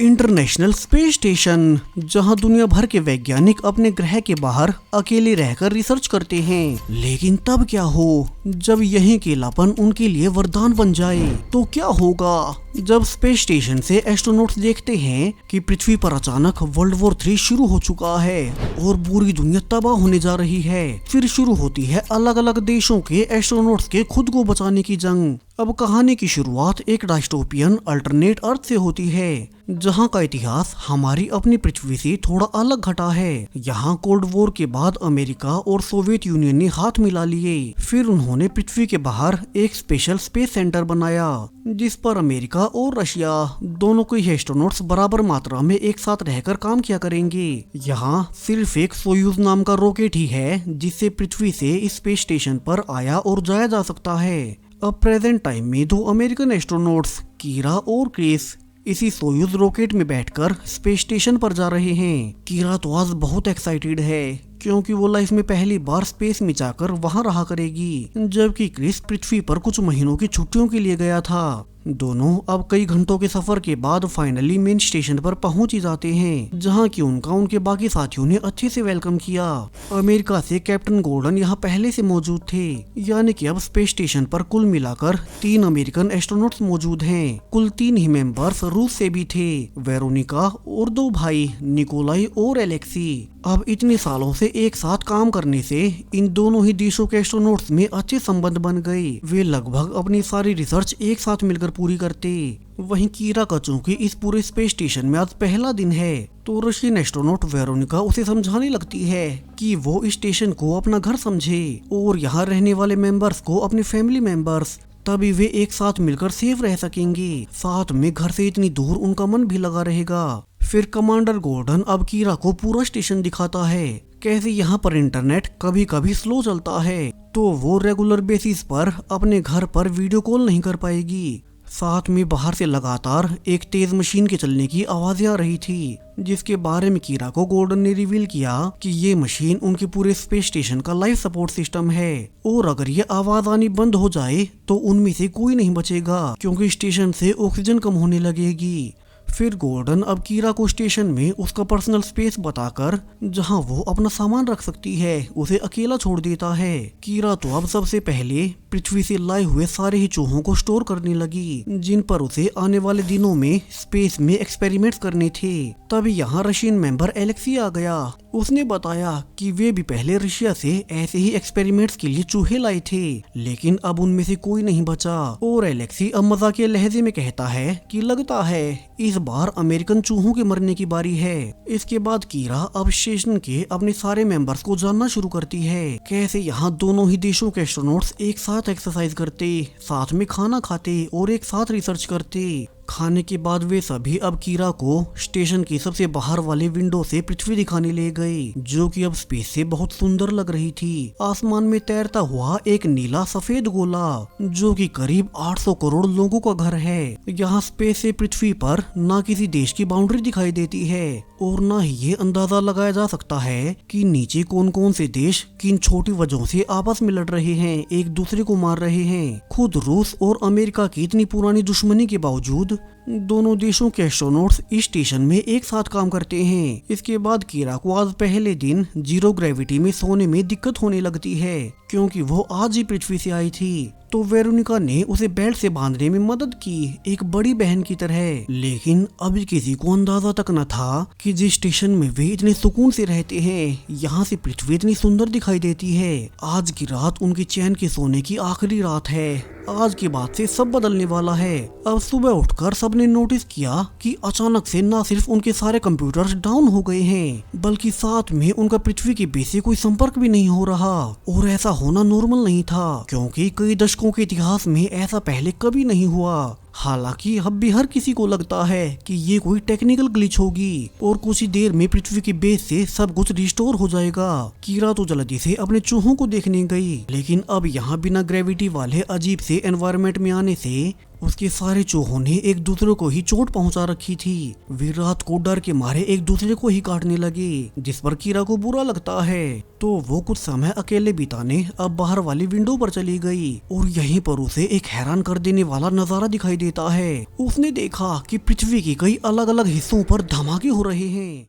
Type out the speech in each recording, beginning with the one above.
International space station, जहां दुनिया भर के वैज्ञानिक अपने ग्रह के बाहर अकेले रहकर रिसर्च करते हैं। लेकिन तब क्या हो जब यही अकेलापन उनके लिए वरदान बन जाए? तो क्या होगा जब स्पेस स्टेशन से एस्ट्रोनॉट्स देखते हैं कि पृथ्वी पर अचानक वर्ल्ड वॉर 3 शुरू हो चुका है और पूरी दुनिया तबाह होने जा रही है। फिर शुरू होती है अलग अलग देशों के एस्ट्रोनॉट्स के खुद को बचाने की जंग। अब कहानी की शुरुआत एक डायस्टोपियन अल्टरनेट अर्थ से होती है, जहां का इतिहास हमारी अपनी पृथ्वी से थोड़ा अलग घटा है। यहाँ कोल्ड वॉर के बाद अमेरिका और सोवियत यूनियन ने हाथ मिला लिए। फिर उन्होंने पृथ्वी के बाहर एक स्पेशल स्पेस सेंटर बनाया, जिस पर अमेरिका और रशिया दोनों के एस्ट्रोनॉट्स बराबर मात्रा में एक साथ रहकर काम किया करेंगे। यहाँ सिर्फ एक सोयूज नाम का रॉकेट ही है जिससे पृथ्वी से इस स्पेस स्टेशन पर आया और जाया जा सकता है। अब प्रेजेंट टाइम में 2 अमेरिकन एस्ट्रोनॉट्स कीरा और क्रिस इसी सोयूज रॉकेट में बैठकर स्पेस स्टेशन पर जा रहे हैं। कीरा तो आज बहुत एक्साइटेड है क्योंकि वो लाइफ में पहली बार स्पेस में जाकर वहां रहा करेगी, जबकि क्रिस पृथ्वी पर कुछ महीनों की छुट्टियों के लिए गया था। दोनों अब कई घंटों के सफर के बाद फाइनली मेन स्टेशन पर पहुंच ही जाते हैं, जहां कि उनका उनके बाकी साथियों ने अच्छे से वेलकम किया। अमेरिका से कैप्टन गॉर्डन यहां पहले से मौजूद थे, यानी कि अब स्पेस स्टेशन पर कुल मिलाकर 3 अमेरिकन एस्ट्रोनॉट्स मौजूद हैं। कुल 3 ही मेंबर्स रूस से भी थे, वेरोनिका और 2 भाई निकोलाई और एलेक्सी। अब इतने सालों से एक साथ काम करने से इन दोनों ही देशों के एस्ट्रोनॉट्स में अच्छे संबंध बन गए। वे लगभग अपनी सारी रिसर्च एक साथ मिलकर पूरी करते। वहीं कीरा का चूंकि इस पूरे स्पेस स्टेशन में आज पहला दिन है, तो रशियन एस्ट्रोनॉट वेरोनिका उसे समझाने लगती है कि वो इस स्टेशन को अपना घर समझे और यहाँ रहने वाले मेंबर्स को अपने फैमिली मेंबर्स, तभी वे एक साथ मिलकर सेफ रह सकेंगे। साथ में घर से इतनी दूर उनका मन भी लगा रहेगा। फिर कमांडर गॉर्डन अब कीरा को पूरा स्टेशन दिखाता है, कैसे यहाँ पर इंटरनेट कभी कभी स्लो चलता है, तो वो रेगुलर बेसिस पर अपने घर पर वीडियो कॉल नहीं कर पाएगी। साथ में बाहर से लगातार एक तेज मशीन के चलने की आवाजें आ रही थी, जिसके बारे में कीरा को गॉर्डन ने रिवील किया कि ये मशीन उनके पूरे स्पेस स्टेशन का लाइफ सपोर्ट सिस्टम है और अगर ये आवाज आनी बंद हो जाए तो उनमें से कोई नहीं बचेगा, क्योंकि स्टेशन से ऑक्सीजन कम होने लगेगी। फिर गॉर्डन अब कीरा को स्टेशन में उसका पर्सनल स्पेस बताकर जहां वो अपना सामान रख सकती है उसे अकेला छोड़ देता है। कीरा तो अब सबसे पहले पृथ्वी से लाए हुए सारे ही चूहों को स्टोर करने लगी, जिन पर उसे आने वाले दिनों में स्पेस में एक्सपेरिमेंट्स करने थे। तभी यहाँ रशियन मेंबर एलेक्सी आ गया। उसने बताया कि वे भी पहले रशिया से ऐसे ही एक्सपेरिमेंट्स के लिए चूहे लाए थे, लेकिन अब उनमें से कोई नहीं बचा। और एलेक्सी अब मजाकिया लहजे में कहता है कि लगता है इस बार अमेरिकन चूहों के मरने की बारी है। इसके बाद कीरा अब स्टेशन के अपने सारे मेंबर्स को जानना शुरू करती है, कैसे यहाँ दोनों ही देशों के एस्ट्रोनॉट्स एक साथ एक्सरसाइज करते, साथ में खाना खाते और एक साथ रिसर्च करते। खाने के बाद वे सभी अब कीरा को स्टेशन की सबसे बाहर वाले विंडो से पृथ्वी दिखाने ले गए, जो कि अब स्पेस से बहुत सुंदर लग रही थी। आसमान में तैरता हुआ एक नीला सफेद गोला, जो कि करीब 800 करोड़ लोगों का घर है। यहाँ स्पेस से पृथ्वी पर ना किसी देश की बाउंड्री दिखाई देती है और ना ही ये अंदाजा लगाया जा सकता है कि नीचे कौन कौन से देश किन छोटी वजहों से आपस में लड़ रहे हैं, एक दूसरे को मार रहे हैं। खुद रूस और अमेरिका की इतनी पुरानी दुश्मनी के बावजूद दोनों देशों के एस्ट्रोनॉट्स इस स्टेशन में एक साथ काम करते हैं। इसके बाद कीरा को आज पहले दिन जीरो ग्रेविटी में सोने में दिक्कत होने लगती है, क्योंकि वो आज ही पृथ्वी से आई थी। तो वेरोनिका ने उसे बेल्ट से बांधने में मदद की, एक बड़ी बहन की तरह। लेकिन अभी किसी को अंदाजा तक न था कि जिस स्टेशन में वे इतने सुकून से रहते हैं, यहाँ से पृथ्वी इतनी सुंदर दिखाई देती है। आज की रात उनकी चैन के सोने की आखिरी रात है। आज के बाद से सब बदलने वाला है। अब सुबह उठकर सबने नोटिस किया कि अचानक से न सिर्फ उनके सारे कंप्यूटर्स डाउन हो गए हैं, बल्कि साथ में उनका पृथ्वी के बेस से कोई संपर्क भी नहीं हो रहा। और ऐसा होना नॉर्मल नहीं था, क्योंकि कई दशकों के इतिहास में ऐसा पहले कभी नहीं हुआ। हालांकि अब भी हर किसी को लगता है कि ये कोई टेक्निकल ग्लिच होगी और कुछ ही देर में पृथ्वी के बेस से सब कुछ रिस्टोर हो जाएगा। कीरा तो जल्दी से अपने चूहों को देखने गई, लेकिन अब यहाँ बिना ग्रेविटी वाले अजीब से एनवायरनमेंट में आने से उसके सारे चूहों ने एक दूसरे को ही चोट पहुंचा रखी थी। वे रात को डर के मारे एक दूसरे को ही काटने लगे, जिस पर कीरा को बुरा लगता है। तो वो कुछ समय अकेले बिताने अब बाहर वाली विंडो पर चली गई और यहीं पर उसे एक हैरान कर देने वाला नजारा दिखाई देता है। उसने देखा कि पृथ्वी के कई अलग अलग हिस्सों पर धमाके हो रहे हैं।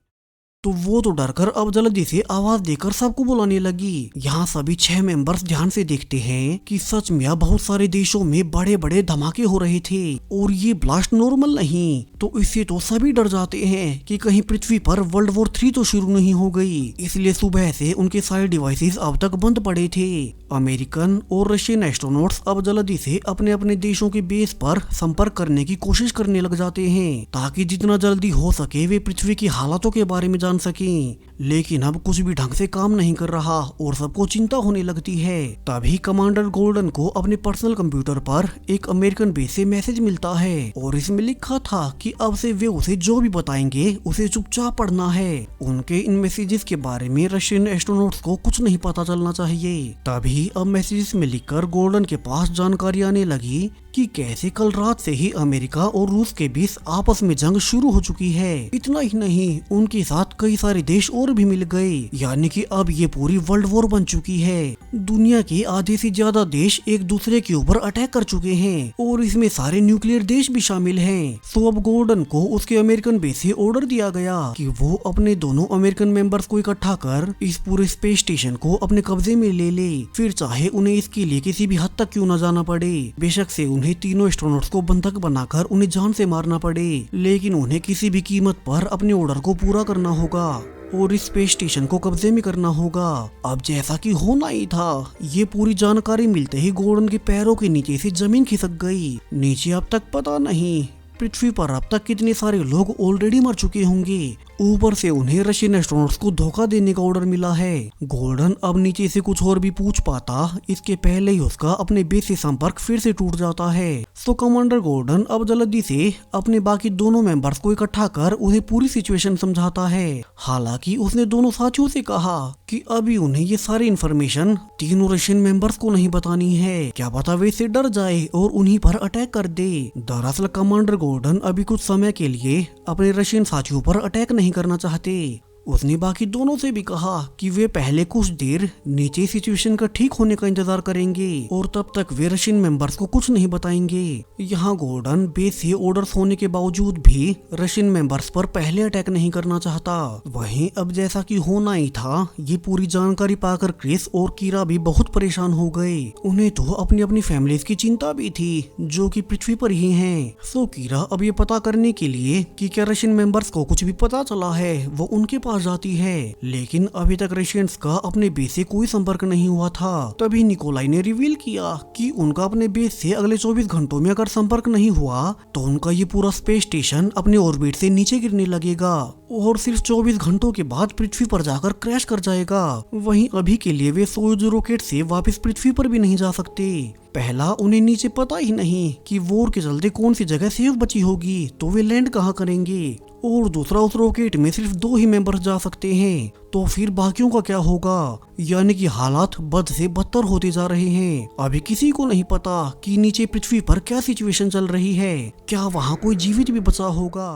तो वो तो डरकर अब जल्दी से आवाज देकर सबको बुलाने लगी। यहाँ सभी 6 मेंबर्स ध्यान से देखते हैं कि सच में बहुत सारे देशों में बड़े बड़े धमाके हो रहे थे और ये ब्लास्ट नॉर्मल नहीं। तो इससे तो सभी डर जाते हैं कि कहीं पृथ्वी पर वर्ल्ड वॉर 3 तो शुरू नहीं हो गई। इसलिए सुबह से उनके सारे डिवाइसेस अब तक बंद पड़े थे। अमेरिकन और रशियन एस्ट्रोनॉट्स अब जल्दी से अपने अपने देशों के बेस पर संपर्क करने की कोशिश करने लग जाते हैं, ताकि जितना जल्दी हो सके वे पृथ्वी की हालातों के बारे में जान सकें। लेकिन अब कुछ भी ढंग से काम नहीं कर रहा और सबको चिंता होने लगती है। तभी कमांडर गोल्डन को अपने पर्सनल कंप्यूटर पर एक अमेरिकन बेस से मैसेज मिलता है और इसमें लिखा था कि अब से वे उसे जो भी बताएंगे उसे चुपचाप पढ़ना है। उनके इन मैसेजेस के बारे में रशियन एस्ट्रोनॉट्स को कुछ नहीं पता चलना चाहिए। तभी अब मैसेजेस में लिखकर गोल्डन के पास जानकारी आने लगी कि कैसे कल रात से ही अमेरिका और रूस के बीच आपस में जंग शुरू हो चुकी है। इतना ही नहीं, उनके साथ कई सारे देश और भी मिल गए, यानी कि अब ये पूरी वर्ल्ड वॉर बन चुकी है। दुनिया के आधे से ज्यादा देश एक दूसरे के ऊपर अटैक कर चुके हैं और इसमें सारे न्यूक्लियर देश भी शामिल हैं। तो अब गोल्डन को उसके अमेरिकन बेस से ऑर्डर दिया गया कि वो अपने दोनों अमेरिकन मेंबर्स को इकट्ठा कर इस पूरे स्पेस स्टेशन को अपने कब्जे में ले ले, फिर चाहे उन्हें इसके लिए किसी भी हद तक क्यों न जाना पड़े। बेशक से उन्हें तीनों एस्ट्रोनॉट्स को बंधक बनाकर उन्हें जान से मारना पड़े, लेकिन उन्हें किसी भी कीमत पर अपने ऑर्डर को पूरा करना होगा और इस स्पेस स्टेशन को कब्जे में करना होगा। अब जैसा कि होना ही था, ये पूरी जानकारी मिलते ही गोल्डन के पैरों के नीचे से जमीन खिसक गई। नीचे अब तक पता नहीं पृथ्वी पर अब तक कितने सारे लोग ऑलरेडी मर चुके होंगे। ऊपर से उन्हें रशियन एस्ट्रोनॉट्स को धोखा देने का ऑर्डर मिला है। गोल्डन अब नीचे से कुछ और भी पूछ पाता इसके पहले ही उसका अपने बेस से संपर्क फिर से टूट जाता है। तो कमांडर गोल्डन अब जल्दी से अपने बाकी दोनों मेंबर्स को इकट्ठा कर उन्हें पूरी सिचुएशन समझाता है। हालांकि उसने दोनों साथियों से कहा कि अभी उन्हें ये सारी इन्फॉर्मेशन तीनों रशियन मेंबर्स को नहीं बतानी है, क्या पता वे इससे डर जाए और उन्हीं पर अटैक कर दे। दरअसल कमांडर गोल्डन अभी कुछ समय के लिए अपने रशियन साथियों पर अटैक नहीं करना चाहते। उसने बाकी दोनों से भी कहा कि वे पहले कुछ देर नीचे सिचुएशन का ठीक होने का इंतजार करेंगे और तब तक वे रशियन मेंबर्स को कुछ नहीं बताएंगे। यहाँ गोल्डन बेस से ऑर्डर्स होने के बावजूद भी रशियन मेंबर्स पर पहले अटैक नहीं करना चाहता। वहीं अब जैसा कि होना ही था, ये पूरी जानकारी पाकर क्रिस और कीरा भी बहुत परेशान हो गए। उन्हें तो अपनी अपनी फैमिलीज की चिंता भी थी जो कि पृथ्वी पर ही हैं। सो कीरा अब ये पता करने के लिए कि क्या रशियन मेंबर्स को कुछ भी पता चला है, वो उनके पास जाती है। लेकिन अभी तक रशियंस का अपने बेस से कोई संपर्क नहीं हुआ था। तभी निकोलाई ने रिवील किया कि उनका अपने बेस से अगले 24 घंटों में अगर संपर्क नहीं हुआ तो उनका ये पूरा स्पेस स्टेशन अपने ऑर्बिट से नीचे गिरने लगेगा और सिर्फ 24 घंटों के बाद पृथ्वी पर जाकर क्रैश कर जाएगा। वहीं अभी के लिए वे सोयूज रॉकेट से वापस पृथ्वी पर भी नहीं जा सकते। पहला, उन्हें नीचे पता ही नहीं कि वॉर के चलते कौन सी जगह सेफ बची होगी, तो वे लैंड कहाँ करेंगे। और दूसरा, उस रॉकेट में सिर्फ 2 ही मेंबर्स जा सकते हैं, तो फिर बाकियों का क्या होगा। यानी कि हालात बद से बदतर होते जा रहे हैं। अभी किसी को नहीं पता कि नीचे पृथ्वी पर क्या सिचुएशन चल रही है, क्या वहाँ कोई जीवित भी बचा होगा।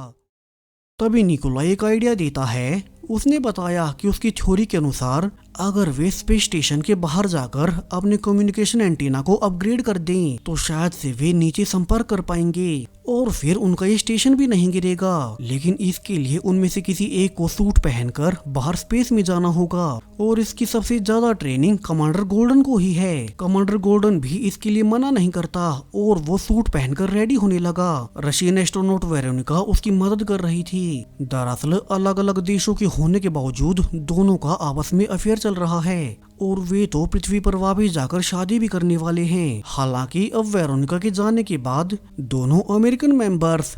तभी निकोलाई एक आइडिया देता है। उसने बताया कि उसकी थ्योरी के अनुसार अगर वे स्पेस स्टेशन के बाहर जाकर अपने कम्युनिकेशन एंटीना को अपग्रेड कर दें तो शायद से वे नीचे संपर्क कर पाएंगे और फिर उनका ये स्टेशन भी नहीं गिरेगा। लेकिन इसके लिए उनमें से किसी एक को सूट पहनकर बाहर स्पेस में जाना होगा और इसकी सबसे ज्यादा ट्रेनिंग कमांडर गोल्डन को ही है। कमांडर गोल्डन भी इसके लिए मना नहीं करता और वो सूट पहनकर रेडी होने लगा। रशियन एस्ट्रोनॉट वेरोनिका उसकी मदद कर रही थी। दरअसल अलग अलग देशों के होने के बावजूद दोनों का आपस में अफेयर चल रहा है और वे तो पृथ्वी पर वापस जाकर शादी भी करने वाले हैं। हालांकि अब वेरोनिका के जाने के बाद दोनों अमेरिकन मेंबर्स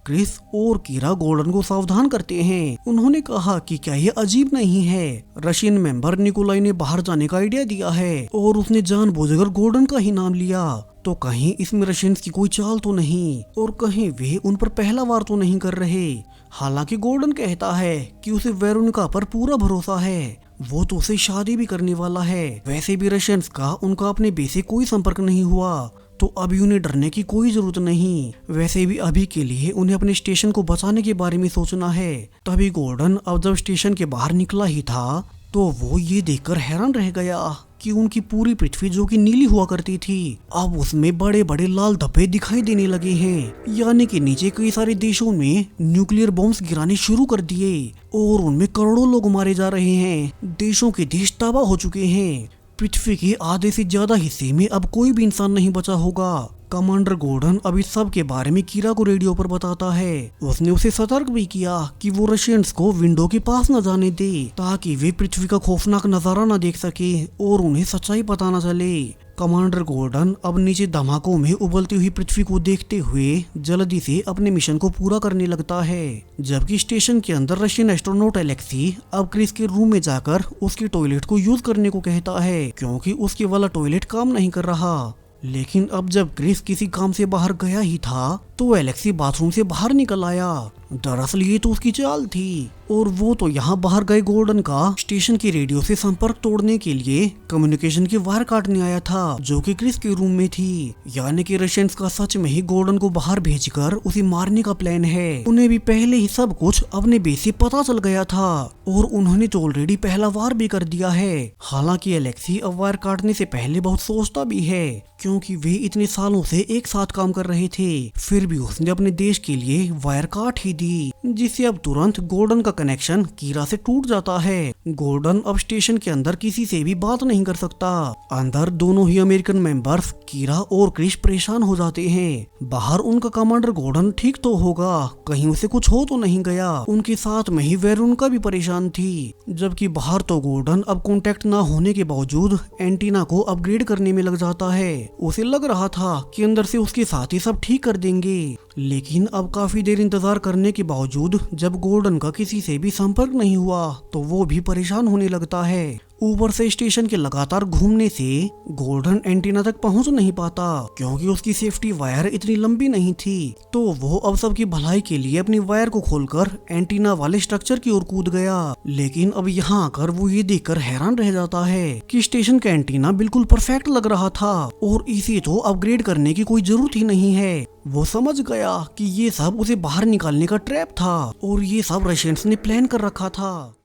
क्रिस और कीरा गोल्डन को सावधान करते हैं। उन्होंने कहा कि क्या ये अजीब नहीं है, रशियन मेंबर निकोलाई ने बाहर जाने का आइडिया दिया है और उसने जानबूझकर गोल्डन का ही नाम लिया, तो कहीं इसमें रशियंस की कोई चाल तो नहीं और कहीं वे उन पर पहला वार तो नहीं कर रहे। हालांकि गोल्डन कहता है कि उसे वेरोनिका पर पूरा भरोसा है, वो तो उसे शादी भी करने वाला है। वैसे भी रशियंस का उनका अपने बेस से कोई संपर्क नहीं हुआ, तो अभी उन्हें डरने की कोई जरूरत नहीं। वैसे भी अभी के लिए उन्हें अपने स्टेशन को बचाने के बारे में सोचना है। तभी गोल्डन अब जब स्टेशन के बाहर निकला ही था तो वो ये देखकर हैरान रह गया कि उनकी पूरी पृथ्वी जो कि नीली हुआ करती थी अब उसमें बड़े बड़े लाल धब्बे दिखाई देने लगे हैं। यानी कि नीचे कई सारे देशों में न्यूक्लियर बॉम्ब्स गिराने शुरू कर दिए और उनमें करोड़ों लोग मारे जा रहे हैं। देशों के देश तबाह हो चुके हैं। पृथ्वी के आधे से ज्यादा हिस्से में अब कोई भी इंसान नहीं बचा होगा। कमांडर गोल्डन अब इस सब के बारे में कीरा को रेडियो पर बताता है। उसने उसे सतर्क भी किया कि वो रशियंस को विंडो के पास न जाने दे ताकि वे पृथ्वी का खौफनाक नजारा न देख सके और उन्हें सच्चाई पता न चले। कमांडर गोल्डन अब नीचे धमाकों में उबलती हुई पृथ्वी को देखते हुए जल्दी से अपने मिशन को पूरा करने लगता है। जबकि स्टेशन के अंदर रशियन एस्ट्रोनॉट एलेक्सी अब क्रिस के रूम में जाकर उसके टॉयलेट को यूज करने को कहता है क्योंकि उसके वाला टॉयलेट काम नहीं कर रहा। लेकिन अब जब क्रिस किसी काम से बाहर गया ही था तो एलेक्सी बाथरूम से बाहर निकल आया। दरअसल ये तो उसकी चाल थी और वो तो यहाँ बाहर गए गोल्डन का स्टेशन के रेडियो से संपर्क तोड़ने के लिए कम्युनिकेशन की वायर काटने आया था जो कि क्रिस के रूम में थी। यानी कि रशियंस का सच में ही गोल्डन को बाहर भेजकर उसे मारने का प्लान है। उन्हें भी पहले ही सब कुछ अपने बेस से पता चल गया था और उन्होंने तो ऑलरेडी पहला वार भी कर दिया है। हालांकि एलेक्सी अब वायर काटने से पहले बहुत सोचता भी है क्योंकि वे इतने सालों से एक साथ काम कर रहे थे। फिर भी उसने अपने देश के लिए वायर काट ही दी जिससे अब तुरंत गोल्डन का कनेक्शन कीरा से टूट जाता है। गोल्डन अब स्टेशन के अंदर किसी से भी बात नहीं कर सकता। अंदर दोनों ही अमेरिकन मेंबर्स कीरा और क्रिस परेशान हो जाते हैं। बाहर उनका कमांडर गोल्डन ठीक तो होगा, कहीं उसे कुछ हो तो नहीं गया। उनके साथ में ही वेरोनिका भी परेशान थी। जबकि बाहर तो गोल्डन अब कांटेक्ट ना होने के बावजूद एंटीना को अपग्रेड करने में लग जाता है। उसे लग रहा था कि अंदर से उसके साथी सब ठीक कर देंगे। लेकिन अब काफी देर इंतजार करने के बावजूद जब गोल्डन का किसी से भी संपर्क नहीं हुआ तो वो भी परेशान होने लगता है। ऊपर से स्टेशन के लगातार घूमने से गोल्डन एंटीना तक पहुंच नहीं पाता क्योंकि उसकी सेफ्टी वायर इतनी लंबी नहीं थी। तो वो अब सबकी भलाई के लिए अपनी वायर को खोलकर एंटीना वाले स्ट्रक्चर की ओर कूद गया। लेकिन अब यहाँ आकर वो ये देखकर हैरान रह जाता है कि स्टेशन का एंटीना बिल्कुल परफेक्ट लग रहा था और इसे तो अपग्रेड करने की कोई जरूरत ही नहीं है। वो समझ गया कि ये सब उसे बाहर निकालने का ट्रैप था और ये सब रशियंस ने प्लान कर रखा था।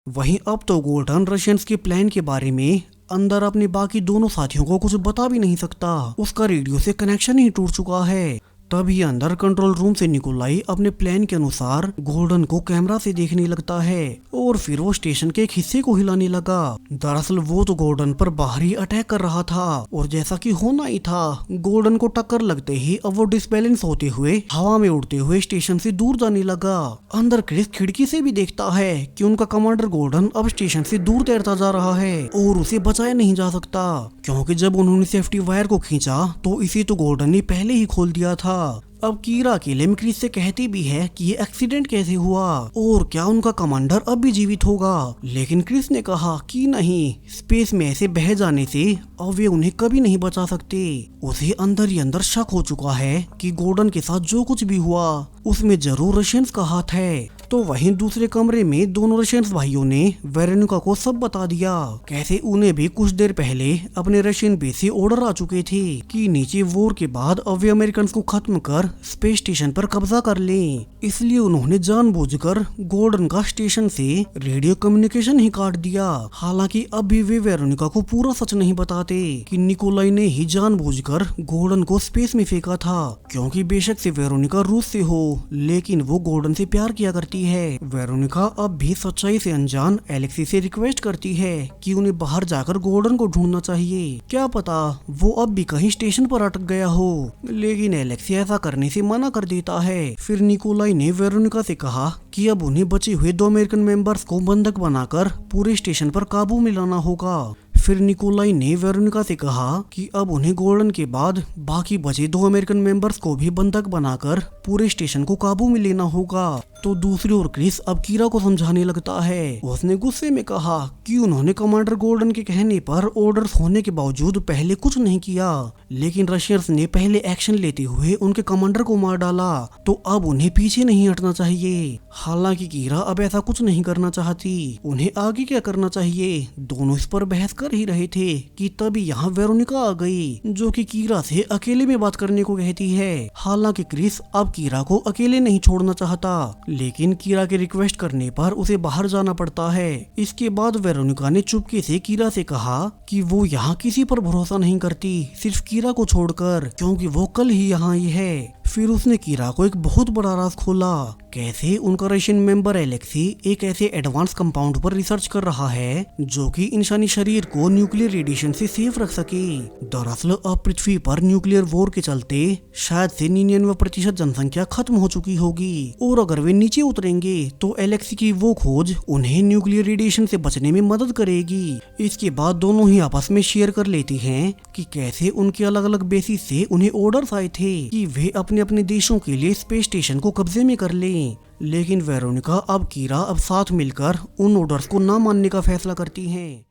वहीं अब तो गोल्डन रशियंस के प्लान के बारे में अंदर अपने बाकी दोनों साथियों को कुछ बता भी नहीं सकता। उसका रेडियो से कनेक्शन ही टूट चुका है। तभी अंदर कंट्रोल रूम से निकोलाई अपने प्लान के अनुसार गोल्डन को कैमरा से देखने लगता है और फिर वो स्टेशन के एक हिस्से को हिलाने लगा। दरअसल वो तो गोल्डन पर बाहरी अटैक कर रहा था और जैसा कि होना ही था गोल्डन को टक्कर लगते ही अब वो डिसबैलेंस होते हुए हवा में उड़ते हुए स्टेशन से दूर जाने लगा। अंदर क्रिस खिड़की से भी देखता है कि उनका कमांडर गोल्डन अब स्टेशन से दूर तैरता जा रहा है और उसे बचाया नहीं जा सकता क्योंकि जब उन्होंने सेफ्टी वायर को खींचा तो इसे तो गोल्डन ने पहले ही खोल दिया था। अब कीरा अकेले में क्रिस से कहती भी है कि ये एक्सीडेंट कैसे हुआ और क्या उनका कमांडर अब भी जीवित होगा। लेकिन क्रिस ने कहा कि नहीं, स्पेस में ऐसे बह जाने से अब वे उन्हें कभी नहीं बचा सकते। उसे अंदर ही अंदर शक हो चुका है कि गोल्डन के साथ जो कुछ भी हुआ उसमें जरूर रशियंस का हाथ है। तो वहीं दूसरे कमरे में दोनों रशियंस भाइयों ने वेरोनिका को सब बता दिया कैसे उन्हें भी कुछ देर पहले अपने रशियन बेस से ऑर्डर आ चुके थे कि नीचे वॉर के बाद अब वे अमेरिकन को खत्म कर स्पेस स्टेशन पर कब्जा कर लें। इसलिए उन्होंने जानबूझकर गोल्डन का स्टेशन से रेडियो कम्युनिकेशन ही काट दिया। हालांकि अब भी वे वेरोनिका को पूरा सच नहीं बताते कि निकोलाई ने ही जानबूझकर गोल्डन को स्पेस में फेंका था क्योंकि बेशक से वेरोनिका रूस से हो लेकिन वो गोल्डन से प्यार किया करती है। वेरोनिका अब भी सच्चाई से अनजान एलेक्सी से रिक्वेस्ट करती है कि उन्हें बाहर जाकर गोल्डन को ढूंढना चाहिए। क्या पता वो अब भी कहीं स्टेशन पर अटक गया हो। लेकिन एलेक्सी ऐसा करने से मना कर देता है। फिर निकोलाई ने वेरोनिका से कहा कि अब उन्हें बचे हुए 2 अमेरिकन मेंबर्स को बंधक बनाकर पूरे स्टेशन पर काबू में लाना होगा। फिर निकोलाई ने वेरोनिका से कहा कि अब उन्हें गोल्डन के बाद बाकी बचे 2 अमेरिकन मेंबर्स को भी बंधक बनाकर पूरे स्टेशन को काबू में लेना होगा। तो दूसरी ओर क्रिस अब कीरा को समझाने लगता है। उसने गुस्से में कहा कि उन्होंने कमांडर गोल्डन के कहने पर ऑर्डर्स होने के बावजूद पहले कुछ नहीं किया, लेकिन रशियंस ने पहले एक्शन लेते हुए उनके कमांडर को मार डाला, तो अब उन्हें पीछे नहीं हटना चाहिए। हालांकि कीरा अब ऐसा कुछ नहीं करना चाहती। उन्हें आगे क्या करना चाहिए, दोनों इस पर बहस कर ही रहे थे कि तभी यहाँ वेरोनिका आ गई, जो कि कीरा से अकेले में बात करने को कहती है। हालांकि क्रिस अब कीरा को अकेले नहीं छोड़ना चाहता, लेकिन कीरा के रिक्वेस्ट करने पर उसे बाहर जाना पड़ता है। इसके बाद वेरोनिका ने चुपके से कीरा से कहा कि वो यहाँ किसी पर भरोसा नहीं करती, सिर्फ कीरा को छोड़कर, क्योंकि वो कल ही यहाँ आई है। फिर उसने कीरा को एक बहुत बड़ा राज खोला, कैसे उनका रशियन मेंबर एलेक्सी एक ऐसे एडवांस कंपाउंड पर रिसर्च कर रहा है जो कि इंसानी शरीर को न्यूक्लियर रेडिएशन से सेफ रख सके। दरअसल अब पृथ्वी पर न्यूक्लियर वॉर के चलते शायद से 99% जनसंख्या खत्म हो चुकी होगी, और अगर वे नीचे उतरेंगे तो एलेक्सी की वो खोज उन्हें न्यूक्लियर रेडिएशन से बचने में मदद करेगी। इसके बाद दोनों ही आपस में शेयर कर लेती हैं कि कैसे उनके अलग अलग बेसिस से उन्हें ऑर्डर्स आए थे कि वे अपने अपने देशों के लिए स्पेस स्टेशन को कब्जे में कर लें। लेकिन वेरोनिका अब कीरा अब साथ मिलकर उन ऑर्डर्स को न मानने का फैसला करती हैं।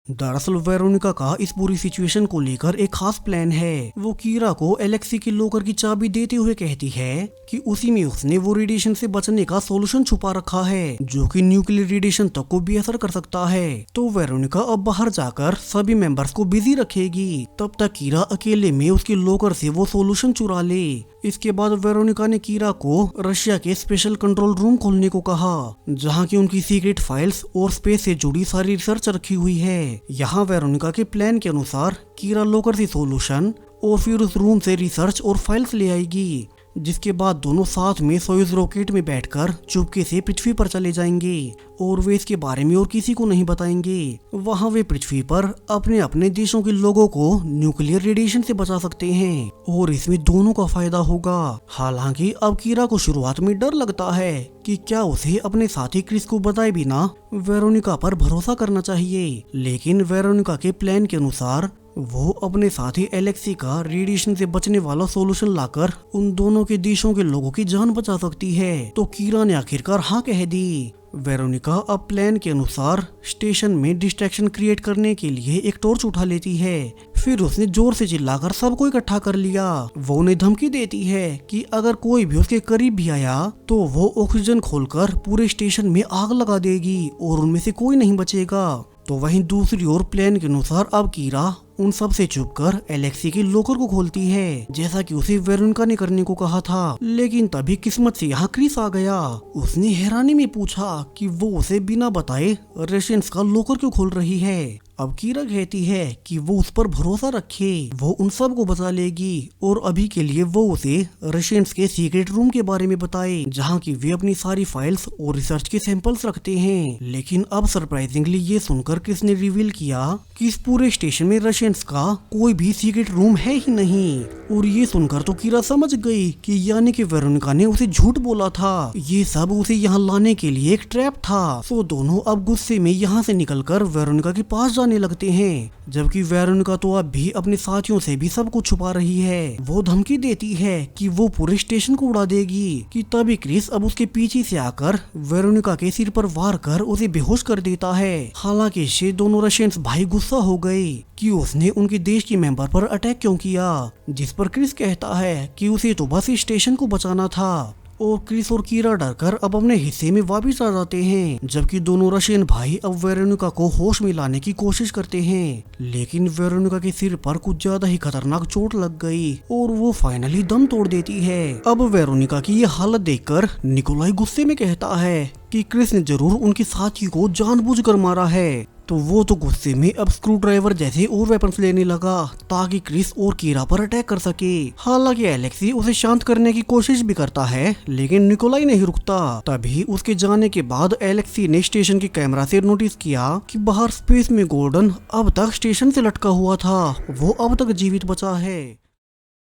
दरअसल वेरोनिका का इस पूरी सिचुएशन को लेकर एक खास प्लान है। वो कीरा को एलेक्सी के लॉकर की चाबी देते हुए कहती है कि उसी में उसने वो रेडिएशन से बचने का सॉल्यूशन छुपा रखा है, जो कि न्यूक्लियर रेडिएशन तक को भी असर कर सकता है। तो वेरोनिका अब बाहर जाकर सभी मेंबर्स को बिजी रखेगी, तब तक कीरा अकेले में उसके लॉकर से वो सॉल्यूशन चुरा ले। इसके बाद वेरोनिका ने कीरा को रशिया के स्पेशल कंट्रोल रूम खोलने को कहा, जहाँ की उनकी सीक्रेट फाइल्स और स्पेस से जुड़ी सारी रिसर्च रखी हुई है। यहाँ वेरोनिका के प्लान के अनुसार कीरा लॉकर से सॉल्यूशन और फिर उस रूम से रिसर्च और फाइल्स ले आएगी, जिसके बाद दोनों साथ में सोयूज रॉकेट में बैठकर चुपके से पृथ्वी पर चले जाएंगे और वे इसके बारे में और किसी को नहीं बताएंगे। वहाँ वे पृथ्वी पर अपने अपने देशों के लोगों को न्यूक्लियर रेडिएशन से बचा सकते हैं और इसमें दोनों का फायदा होगा। हालांकि अब कीरा को शुरुआत में डर लगता है कि क्या उसे अपने साथी क्रिस को बताए बिना वेरोनिका पर भरोसा करना चाहिए, लेकिन वेरोनिका के प्लान के अनुसार वो अपने साथी एलेक्सी का रेडिएशन से बचने वाला सॉल्यूशन लाकर उन दोनों के देशों के लोगों की जान बचा सकती है। तो कीरा ने आखिरकार हाँ कह दी। वेरोनिका अब प्लान के अनुसार स्टेशन में डिस्ट्रैक्शन क्रिएट करने के लिए एक टॉर्च उठा लेती है। फिर उसने जोर से चिल्लाकर सबको इकट्ठा कर लिया। वो उन्हें धमकी देती है कि अगर कोई भी उसके करीब भी आया तो वो ऑक्सीजन खोलकर पूरे स्टेशन में आग लगा देगी और उनमें से कोई नहीं बचेगा। तो वहीं दूसरी ओर प्लान के अनुसार अब कीरा उन सब से छुपकर एलेक्सी के लॉकर को खोलती है, जैसा कि उसे वेरोनिका ने करने को कहा था। लेकिन तभी किस्मत से यहाँ क्रिस आ गया। उसने हैरानी में पूछा कि वो उसे बिना बताए रशियंस का लॉकर क्यों खोल रही है। अब कीरा कहती है कि वो उस पर भरोसा रखे, वो उन सब को बचा लेगी और अभी के लिए वो उसे रशियंस के सीक्रेट रूम के बारे में बताए, जहाँ की वे अपनी सारी फाइल्स और रिसर्च के सैंपल्स रखते हैं। लेकिन अब सरप्राइजिंगली ये सुनकर क्रिस ने रिवील किया कि इस पूरे स्टेशन में रशियंस का कोई भी सीक्रेट रूम है ही नहीं। और ये सुनकर तो कीरा समझ गई कि यानी कि वेरोनिका ने उसे झूठ बोला था, ये सब उसे यहाँ लाने के लिए एक ट्रैप था। तो दोनों अब गुस्से में यहाँ से निकलकर वेरोनिका के पास जाने लगते हैं, जबकि वेरोनिका तो अब भी अपने साथियों से भी सब कुछ छुपा रही है। वो धमकी देती है कि वो पूरे स्टेशन को उड़ा देगी। कि तभी क्रिस अब उसके पीछे से आकर वेरोनिका के सिर पर वार कर उसे बेहोश कर देता है। हालांकि इससे दोनों रशियंस भाई गुस्सा हो गए कि उसने उनके देश के मेंबर पर अटैक क्यों किया, जिस पर क्रिस कहता है कि उसे तो बस इस स्टेशन को बचाना था। और क्रिस और कीरा डरकर अब अपने हिस्से में वापस आ जाते हैं, जबकि दोनों रशियन भाई अब वेरोनिका को होश में लाने की कोशिश करते हैं। लेकिन वेरोनिका के सिर पर कुछ ज्यादा ही खतरनाक चोट लग गई और वो फाइनली दम तोड़ देती है। अब वेरोनिका की ये हालत देखकर निकोलाई गुस्से में कहता है कि क्रिस ने जरूर उनके साथी को जानबूझकर मारा है। तो वो तो गुस्से में अब स्क्रू ड्राइवर जैसे और वेपन्स लेने लगा ताकि क्रिस और कीरा पर अटैक कर सके। हालांकि एलेक्सी उसे शांत करने की कोशिश भी करता है, लेकिन निकोलाई नहीं रुकता। तभी उसके जाने के बाद एलेक्सी ने स्टेशन के कैमरा से नोटिस किया कि बाहर स्पेस में गोल्डन अब तक स्टेशन से लटका हुआ था, वो अब तक जीवित बचा है।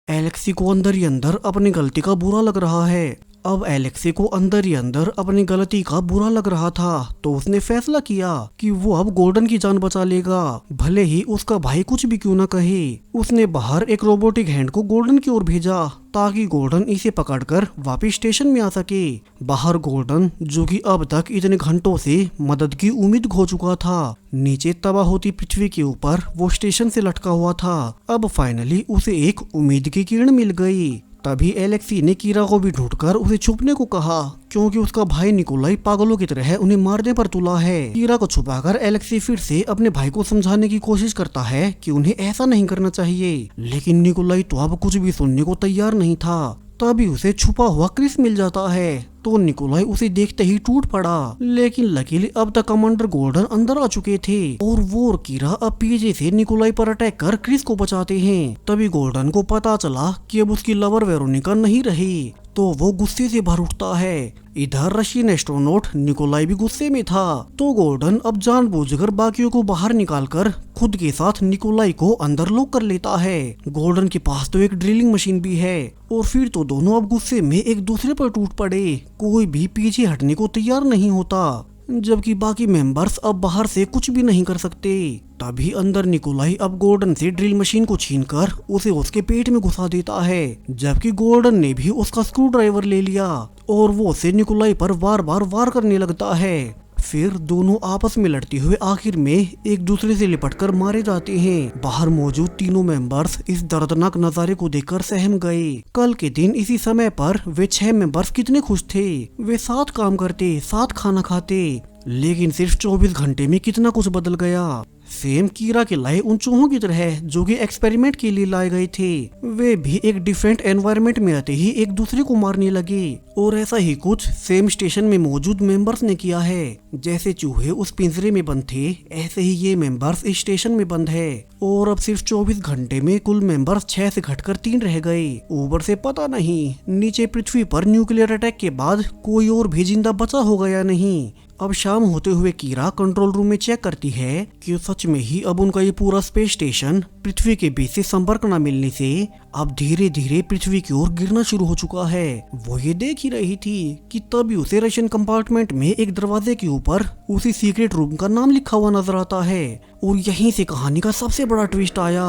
एलेक्सी को अंदर ही अंदर अपनी गलती का बुरा लग रहा है। अब एलेक्सी को अंदर ही अंदर अपनी गलती का बुरा लग रहा था, तो उसने फैसला किया कि वो अब गोल्डन की जान बचा लेगा, भले ही उसका भाई कुछ भी क्यों न कहे। उसने बाहर एक रोबोटिक हैंड को गोल्डन की ओर भेजा ताकि गोल्डन इसे पकड़कर वापस स्टेशन में आ सके। बाहर गोल्डन, जो कि अब तक इतने घंटों से मदद की उम्मीद खो चुका था, नीचे तबाह होती पृथ्वी के ऊपर वो स्टेशन से लटका हुआ था। अब फाइनली उसे एक उम्मीद की किरण मिल गई। तभी एलेक्सी ने कीरा को भी ढूंढकर उसे छुपने को कहा, क्योंकि उसका भाई निकोलाई पागलों की तरह उन्हें मारने पर तुला है। कीरा को छुपाकर एलेक्सी फिर से अपने भाई को समझाने की कोशिश करता है कि उन्हें ऐसा नहीं करना चाहिए, लेकिन निकोलाई तो अब कुछ भी सुनने को तैयार नहीं था। तभी उसे छुपा हुआ क्रिस मिल जाता है, तो निकोलाई उसे देखते ही टूट पड़ा। लेकिन लकीली अब तक कमांडर गोल्डन अंदर आ चुके थे और वो और कीरा अब पीछे से निकोलाई पर अटैक कर क्रिस को बचाते हैं। तभी गोल्डन को पता चला कि अब उसकी लवर वेरोनिका नहीं रही, तो वो गुस्से से भर उठता है। इधर रशियन एस्ट्रोनॉट निकोलाई भी गुस्से में था, तो गोल्डन अब जानबूझकर बाकियों को बाहर निकालकर खुद के साथ निकोलाई को अंदर लॉक कर लेता है। गोल्डन के पास तो एक ड्रिलिंग मशीन भी है, और फिर तो दोनों अब गुस्से में एक दूसरे पर टूट पड़े। कोई भी पीछे हटने को तैयार नहीं होता, जबकि बाकी मेंबर्स अब बाहर से कुछ भी नहीं कर सकते। तभी अंदर निकोलाई अब गोल्डन से ड्रिल मशीन को छीनकर उसे उसके पेट में घुसा देता है, जबकि गोल्डन ने भी उसका स्क्रू ड्राइवर ले लिया और वो उसे निकोलाई पर बार बार वार करने लगता है। फिर दोनों आपस में लड़ते हुए आखिर में एक दूसरे से लिपटकर मारे जाते हैं। बाहर मौजूद तीनों मेंबर्स इस दर्दनाक नजारे को देखकर सहम गए। कल के दिन इसी समय पर वे 6 मेंबर्स कितने खुश थे। वे साथ काम करते, साथ खाना खाते, लेकिन सिर्फ 24 घंटे में कितना कुछ बदल गया। सेम कीरा के लाए उन चूहों की तरह जो कि एक्सपेरिमेंट के लिए लाए गए थे, वे भी एक डिफरेंट एनवायरनमेंट में आते ही एक दूसरे को मारने लगे। और ऐसा ही कुछ सेम स्टेशन में मौजूद मेंबर्स ने किया है। जैसे चूहे उस पिंजरे में बंद थे, ऐसे ही ये मेंबर्स इस स्टेशन में बंद है। और अब सिर्फ 24 घंटे में कुल मेंबर्स 6 से घटकर 3 रह गए। ऊपर से पता नहीं नीचे पृथ्वी पर न्यूक्लियर अटैक के बाद कोई और भी जिंदा बचा होगा या नहीं। अब शाम होते हुए कीरा कंट्रोल रूम में चेक करती है कि सच में ही अब उनका ये पूरा स्पेस स्टेशन पृथ्वी के बीच से संपर्क न मिलने से अब धीरे धीरे पृथ्वी की ओर गिरना शुरू हो चुका है। वो ये देख ही रही थी कि तभी उसे रशियन कंपार्टमेंट में एक दरवाजे के ऊपर उसी सीक्रेट रूम का नाम लिखा हुआ नजर आता है। और यहीं से कहानी का सबसे बड़ा ट्विस्ट आया।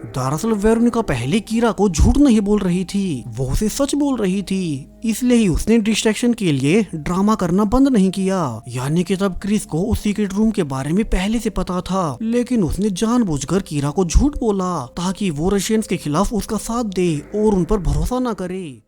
दरअसल वेरोनिका पहले कीरा को झूठ नहीं बोल रही थी, वो उसे सच बोल रही थी। इसलिए ही उसने डिस्ट्रैक्शन के लिए ड्रामा करना बंद नहीं किया। यानी कि तब क्रिस को उस सीक्रेट रूम के बारे में पहले से पता था, लेकिन उसने जानबूझकर कीरा को झूठ बोला ताकि वो रशियंस के खिलाफ उसका साथ दे और उन पर भरोसा न करे।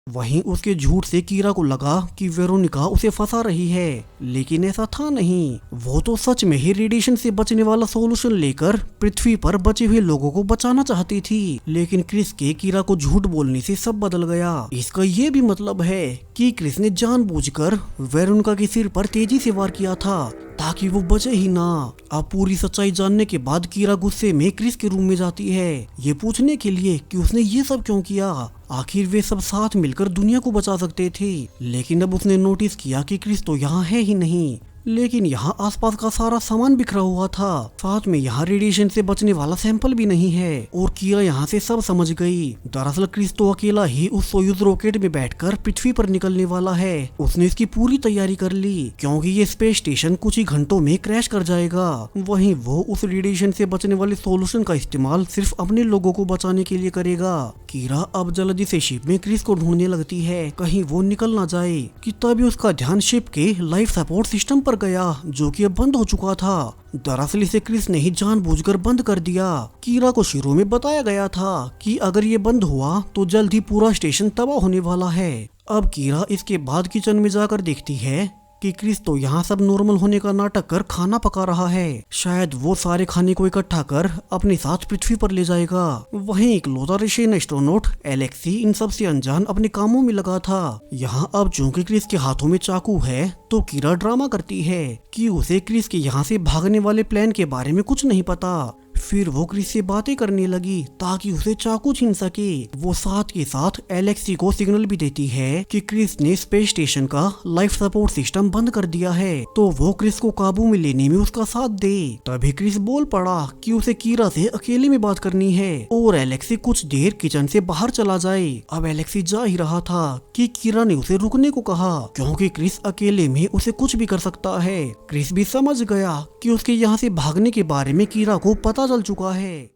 वहीं उसके झूठ से कीरा को लगा कि वेरोनिका उसे फंसा रही है, लेकिन ऐसा था नहीं। वो तो सच में ही रेडिएशन से बचने वाला सॉल्यूशन लेकर पृथ्वी पर बचे हुए लोगों को बचाना चाहती थी। लेकिन क्रिस के कीरा को झूठ बोलने से सब बदल गया। इसका ये भी मतलब है कि क्रिस ने जानबूझकर वेरोनिका के सिर पर तेजी से वार किया था ताकि वो बचे ही ना। अब पूरी सच्चाई जानने के बाद कीरा गुस्से में क्रिस के रूम में जाती है, ये पूछने के लिए कि उसने ये सब क्यों किया। आखिर वे सब साथ मिलकर दुनिया को बचा सकते थे। लेकिन अब उसने नोटिस किया कि क्रिस तो यहाँ है ही नहीं, लेकिन यहाँ आसपास का सारा सामान बिखरा हुआ था। साथ में यहाँ रेडिएशन से बचने वाला सैंपल भी नहीं है। और कीरा यहाँ से सब समझ गई। दरअसल क्रिस तो अकेला ही उस सोयूज रॉकेट में बैठकर पृथ्वी पर निकलने वाला है। उसने इसकी पूरी तैयारी कर ली, क्योंकि ये स्पेस स्टेशन कुछ ही घंटों में क्रैश कर जाएगा। वहीं वो उस रेडिएशन से बचने वाले सोल्यूशन का इस्तेमाल सिर्फ अपने लोगों को बचाने के लिए करेगा। कीरा अब जल्दी से शिप में क्रिस को ढूंढने लगती है, कहीं वो निकल ना जाए। कि तभी उसका ध्यान शिप के लाइफ सपोर्ट सिस्टम पर गया, जो कि अब बंद हो चुका था। दरअसल इसे क्रिस ने ही जानबूझकर बंद कर दिया। कीरा को शुरू में बताया गया था कि अगर ये बंद हुआ तो जल्द ही पूरा स्टेशन तबाह होने वाला है। अब कीरा इसके बाद किचन में जाकर देखती है कि क्रिस तो यहाँ सब नॉर्मल होने का नाटक कर खाना पका रहा है। शायद वो सारे खाने को इकट्ठा कर अपने साथ पृथ्वी पर ले जाएगा। वहीं इकलौता रशियन एस्ट्रोनॉट एलेक्सी इन सब से अनजान अपने कामों में लगा था। यहाँ अब चूंकि क्रिस के हाथों में चाकू है, तो कीरा ड्रामा करती है कि उसे क्रिस के यहाँ से भागने वाले प्लान के बारे में कुछ नहीं पता। फिर वो क्रिस से बातें करने लगी ताकि उसे चाकू छीन सके। वो साथ के साथ एलेक्सी को सिग्नल भी देती है कि क्रिस ने स्पेस स्टेशन का लाइफ सपोर्ट सिस्टम बंद कर दिया है, तो वो क्रिस को काबू में लेने में उसका साथ दे। तभी क्रिस बोल पड़ा कि उसे कीरा से अकेले में बात करनी है और एलेक्सी कुछ देर किचन से बाहर चला जाए। अब एलेक्सी जा ही रहा था कि कीरा ने उसे रुकने को कहा, क्योंकि क्रिस अकेले में उसे कुछ भी कर सकता है। क्रिस भी समझ गया कि उसके यहाँ से भागने के बारे में कीरा को पता चल चुका है।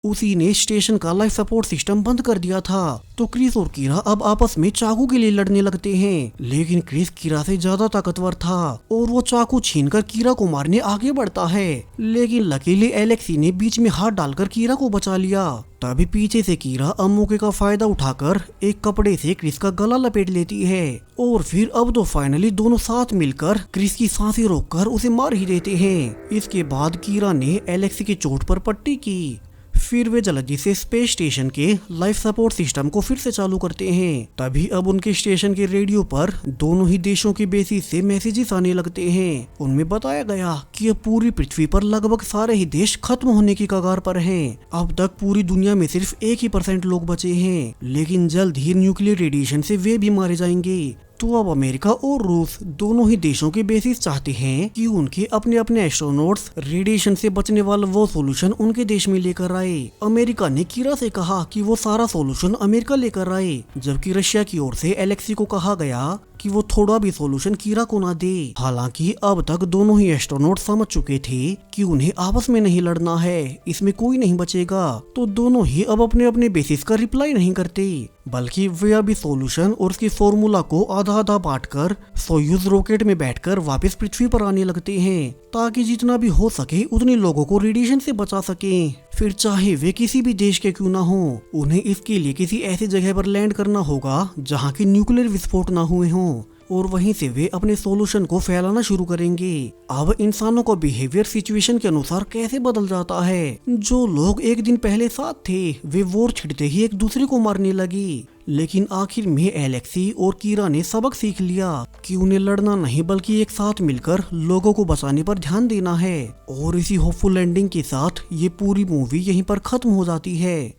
उसी ने स्टेशन का लाइफ सपोर्ट सिस्टम बंद कर दिया था, तो क्रिस और कीरा अब आपस में चाकू के लिए लड़ने लगते हैं। लेकिन क्रिस कीरा से ज्यादा ताकतवर था और वो चाकू छीनकर कीरा को मारने आगे बढ़ता है। लेकिन लकीली एलेक्सी ने बीच में हाथ डालकर कीरा को बचा लिया। तभी पीछे से कीरा अब मौके का फायदा उठाकर एक कपड़े से क्रिस का गला लपेट लेती है और फिर अब तो फाइनली दोनों साथ मिलकर क्रिस की सांसें रोककर उसे मार ही देते हैं। इसके बाद कीरा ने एलेक्सी की चोट पर पट्टी की। फिर वे जल्दी से स्पेस स्टेशन के लाइफ सपोर्ट सिस्टम को फिर से चालू करते हैं। तभी अब उनके स्टेशन के रेडियो पर दोनों ही देशों के बेसिस से मैसेजेस आने लगते हैं। उनमें बताया गया कि अब पूरी पृथ्वी पर लगभग सारे ही देश खत्म होने की कगार पर हैं। अब तक पूरी दुनिया में सिर्फ 1% लोग बचे हैं, लेकिन जल्द ही न्यूक्लियर रेडिएशन से वे भी मारे जाएंगे। तो अब अमेरिका और रूस दोनों ही देशों के बेसिस चाहते हैं कि उनके अपने अपने एस्ट्रोनॉट्स रेडिएशन से बचने वाला वो सॉल्यूशन उनके देश में लेकर आए। अमेरिका ने कीरा से कहा कि वो सारा सॉल्यूशन अमेरिका लेकर आए, जबकि रशिया की ओर से एलेक्सी को कहा गया कि वो थोड़ा भी सॉल्यूशन कीरा को ना दे। हालांकि अब तक दोनों ही एस्ट्रोनॉट समझ चुके थे कि उन्हें आपस में नहीं लड़ना है, इसमें कोई नहीं बचेगा। तो दोनों ही अब अपने अपने बेसिस का रिप्लाई नहीं करते, बल्कि वे अभी सॉल्यूशन और उसकी फॉर्मूला को आधा आधा बांटकर सोयूज रॉकेट में बैठकर वापस पृथ्वी पर आने लगते हैं, ताकि जितना भी हो सके उतने लोगों को रेडिएशन से बचा सकें। फिर चाहे वे किसी भी देश के क्यों ना हो, उन्हें इसके लिए किसी ऐसी जगह पर लैंड करना होगा जहाँ की न्यूक्लियर विस्फोट ना हुए हों, और वहीं से वे अपने सॉल्यूशन को फैलाना शुरू करेंगे। अब इंसानों का बिहेवियर सिचुएशन के अनुसार कैसे बदल जाता है। जो लोग एक दिन पहले साथ थे, वे वॉर छिड़ते ही एक दूसरे को मारने लगी। लेकिन आखिर में एलेक्सी और कीरा ने सबक सीख लिया कि उन्हें लड़ना नहीं बल्कि एक साथ मिलकर लोगों को बचाने पर ध्यान देना है। और इसी होपफुल एंडिंग के साथ ये पूरी मूवी यहीं पर खत्म हो जाती है।